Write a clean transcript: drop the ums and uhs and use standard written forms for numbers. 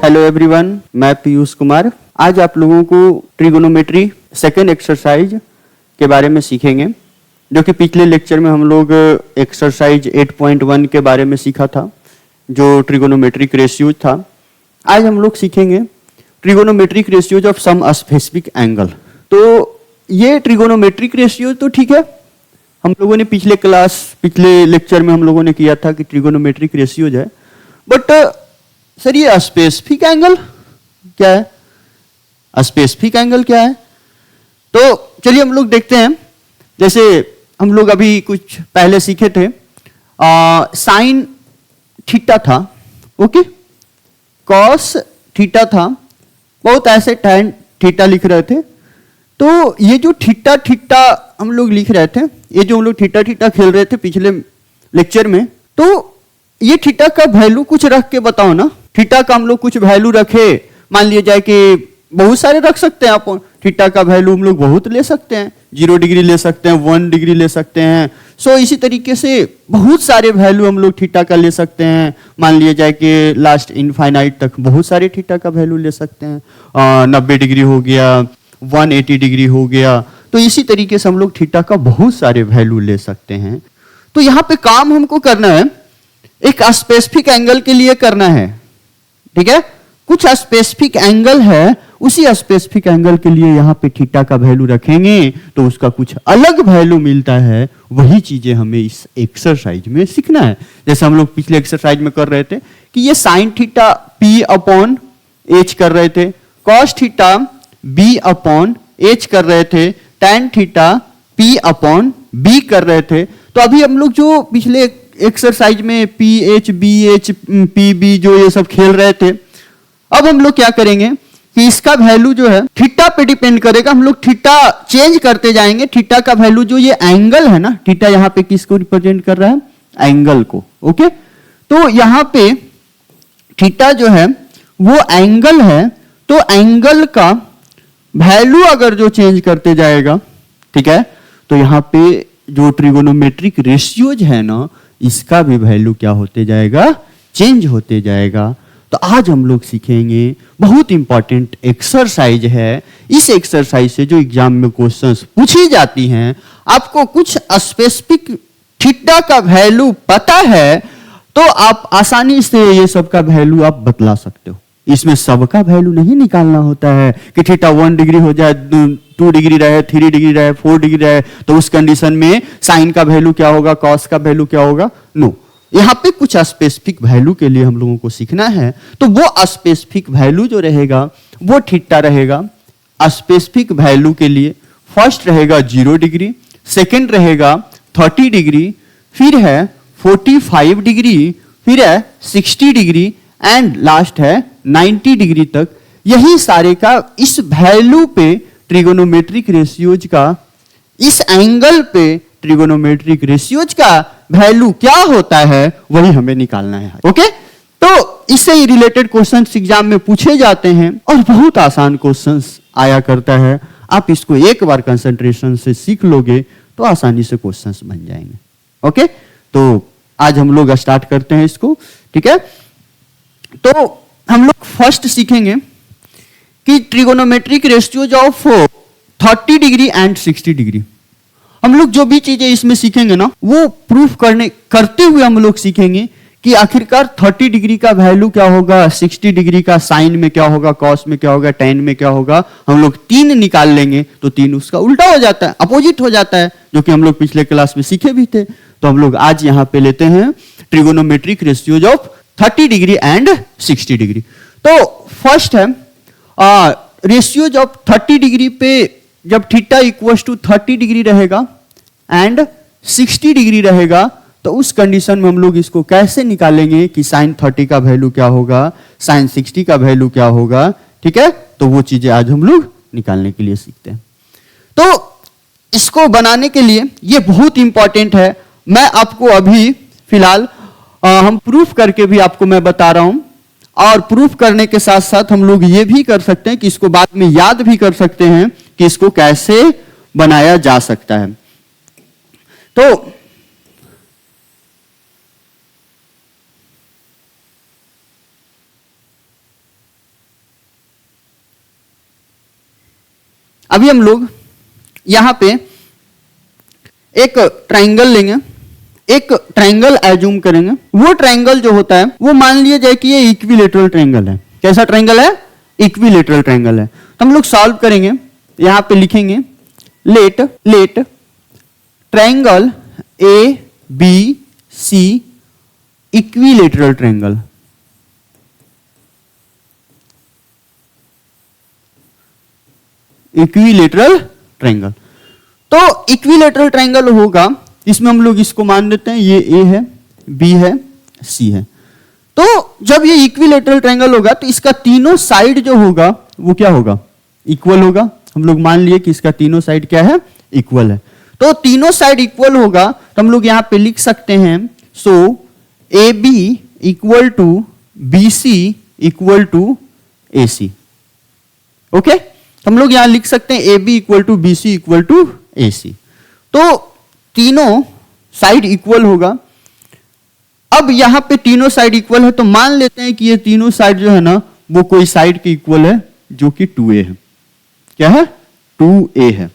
Hello everyone, मैं पीयूष कुमार। आज आप लोगों को ट्रिगोनोमेट्री सेकेंड एक्सरसाइज के बारे में सीखेंगे, जो कि पिछले लेक्चर में हम लोग एक्सरसाइज 8.1 के बारे में सीखा था, जो ट्रिगोनोमेट्रिक रेशियोज था। आज हम लोग सीखेंगे trigonometric ratios of some specific angle. तो ये ट्रिगोनोमेट्रिक रेशियो तो ठीक है, हम लोगों ने पिछले लेक्चर में हम लोगों ने किया था कि ट्रिगोनोमेट्रिक रेशियोज है, बट सर ये स्पेसिफिक एंगल क्या है? स्पेसिफिक एंगल क्या है? तो चलिए हम लोग देखते हैं। जैसे हम लोग अभी कुछ पहले सीखे थे, साइन थीटा था, ओके, कॉस थीटा था, बहुत ऐसे टैन थीटा लिख रहे थे। तो ये जो थीटा थीटा हम लोग लिख रहे थे, ये जो हम लोग थीटा थीटा खेल रहे थे पिछले लेक्चर में, तो ये थीटा का वैल्यू कुछ रख के बताओ ना। थीटा का हम लोग कुछ वैल्यू रखे, मान लिया जाए कि बहुत सारे रख सकते हैं आप। थीटा का वैल्यू हम लोग बहुत ले सकते हैं, 0 डिग्री ले सकते हैं, 1 डिग्री ले सकते हैं। सो इसी तरीके से बहुत सारे वैल्यू हम लोग थीटा का ले सकते हैं। मान लिया जाए कि लास्ट इनफाइनाइट तक बहुत सारे थीटा का वैल्यू ले सकते हैं। 90 डिग्री हो गया, 180 डिग्री हो गया। तो इसी तरीके से हम लोग थीटा का बहुत सारे वैल्यू ले सकते हैं। तो यहाँ पे काम हमको करना है, एक स्पेसिफिक एंगल के लिए करना है, ठीक है। कुछ स्पेसिफिक एंगल है, उसी स्पेसिफिक एंगल के लिए यहाँ पे थीटा का वैल्यू रखेंगे तो उसका कुछ अलग वैल्यू मिलता है। वही चीजें हमें इस एक्सरसाइज में सीखना है। जैसे हम लोग पिछले एक्सरसाइज में कर रहे थे कि ये sine theta P upon H कर रहे थे, cos theta B upon H कर रहे थे, tan theta P upon B कर रहे थे। तो अभी हम लोग जो पिछले एक्सरसाइज में PH BH PB जो ये सब खेल रहे थे, अब हम लोग क्या करेंगे कि इसका वैल्यू जो है थीटा पे डिपेंड करेगा। हम लोग थीटा चेंज करते जाएंगे। थीटा का वैल्यू जो ये एंगल है ना, थीटा यहाँ पे किसको रिप्रेजेंट कर रहा है? एंगल को, ओके। तो यहाँ पे थीटा जो है वो एंगल है, तो एंगल का वैल्यू अगर जो चेंज करते जाएगा, ठीक है, तो यहाँ पे जो ट्रिगोनोमेट्रिक रेशियोज है ना, इसका भी वैल्यू क्या होते जाएगा? चेंज होते जाएगा। तो आज हम लोग सीखेंगे, बहुत इंपॉर्टेंट एक्सरसाइज है। इस एक्सरसाइज से जो एग्जाम में क्वेश्चंस पूछी जाती हैं, आपको कुछ स्पेसिफिक थीटा का वैल्यू पता है तो आप आसानी से ये सब का वैल्यू आप बतला सकते हो। इसमें सबका वैल्यू नहीं निकालना होता है कि थीटा 1 डिग्री हो जाए, 2 डिग्री रहे, 3 डिग्री रहे, 4 डिग्री रहे, तो उस कंडीशन में साइन का वैल्यू क्या होगा, कॉस का वैल्यू क्या होगा। नो, यहाँ पे कुछ स्पेसिफिक वैल्यू के लिए हम लोगों को सीखना है। तो वो स्पेसिफिक वैल्यू जो रहेगा वो थीटा रहेगा। स्पेसिफिक वैल्यू के लिए फर्स्ट रहेगा 0 डिग्री, सेकेंड रहेगा 30 डिग्री, फिर है 45 डिग्री, फिर है 60 डिग्री एंड लास्ट है 90 डिग्री तक। यही सारे का इस वैल्यू पे ट्रिगोनोमेट्रिक रेशियोज का, इस एंगल पे ट्रिगोनोमेट्रिक रेशियोज का वैल्यू क्या होता है वही हमें निकालना है, ओके। तो इससे ही रिलेटेड क्वेश्चंस एग्जाम में पूछे जाते हैं और बहुत आसान क्वेश्चंस आया करता है। आप इसको एक बार कंसंट्रेशन से सीख लोगे तो आसानी से क्वेश्चंस बन जाएंगे, ओके। तो आज हम लोग स्टार्ट करते हैं इसको, ठीक है। तो हम लोग फर्स्ट सीखेंगे कि trigonometric ratios of 30 degree and 60 degree. हम लोग जो भी चीजें इसमें सीखेंगे ना, वो प्रूफ करते हुए हम लोग सीखेंगे कि आखिरकार 30 डिग्री का वैल्यू क्या होगा, 60 डिग्री का साइन में क्या होगा, कॉस में क्या होगा, tan में क्या होगा। हम लोग 3 निकाल लेंगे तो 3 उसका उल्टा हो जाता है, अपोजिट हो जाता है, जो कि हम लोग पिछले क्लास में सीखे भी थे। तो हम लोग आज यहाँ पे लेते हैं trigonometric ratios of 30 degree and 60 degree. तो फर्स्ट है रेशियोज ऑफ 30 डिग्री पे जब थीटा इक्वल टू 30 डिग्री रहेगा एंड 60 डिग्री रहेगा, तो उस कंडीशन में हम लोग इसको कैसे निकालेंगे कि साइन 30 का वैल्यू क्या होगा, साइन 60 का वैल्यू क्या होगा, ठीक है। तो वो चीजें आज हम लोग निकालने के लिए सीखते हैं। तो इसको बनाने के लिए ये बहुत इंपॉर्टेंट है। मैं आपको अभी फिलहाल हम प्रूफ करके भी आपको मैं बता रहा हूं, और प्रूफ करने के साथ साथ हम लोग ये भी कर सकते हैं कि इसको बाद में याद भी कर सकते हैं कि इसको कैसे बनाया जा सकता है। तो अभी हम लोग यहां पे एक ट्राइंगल लेंगे, एक ट्राइंगल एज्यूम करेंगे। वो ट्राइंगल जो होता है वो मान लिया जाए कि ये इक्विलेटरल ट्राइंगल है। कैसा ट्राइंगल है? इक्विलेटरल ट्राइंगल है। तो हम लोग सॉल्व करेंगे, यहां पे लिखेंगे let triangle A B C equilateral triangle. Equilateral triangle, तो इक्विलेटरल ट्राइंगल होगा, इसमें हम लोग इसको मान देते हैं ये ए है, बी है, सी है। तो जब ये इक्विलेटरल ट्राइंगल होगा तो इसका तीनों साइड जो होगा वो क्या होगा? इक्वल होगा। हम लोग मान लिए कि इसका तीनों साइड क्या है? इक्वल है। तो तीनों साइड इक्वल होगा तो हम लोग यहां पे लिख सकते हैं so A B equal to B C equal to A C. Okay, हम लोग यहां लिख सकते हैं A B equal to B C equal to A C. तो तीनों साइड इक्वल होगा। अब यहां पे तीनों साइड इक्वल है तो मान लेते हैं कि ये तीनों साइड जो है ना वो कोई साइड के इक्वल है जो कि 2a है। क्या है? 2a है।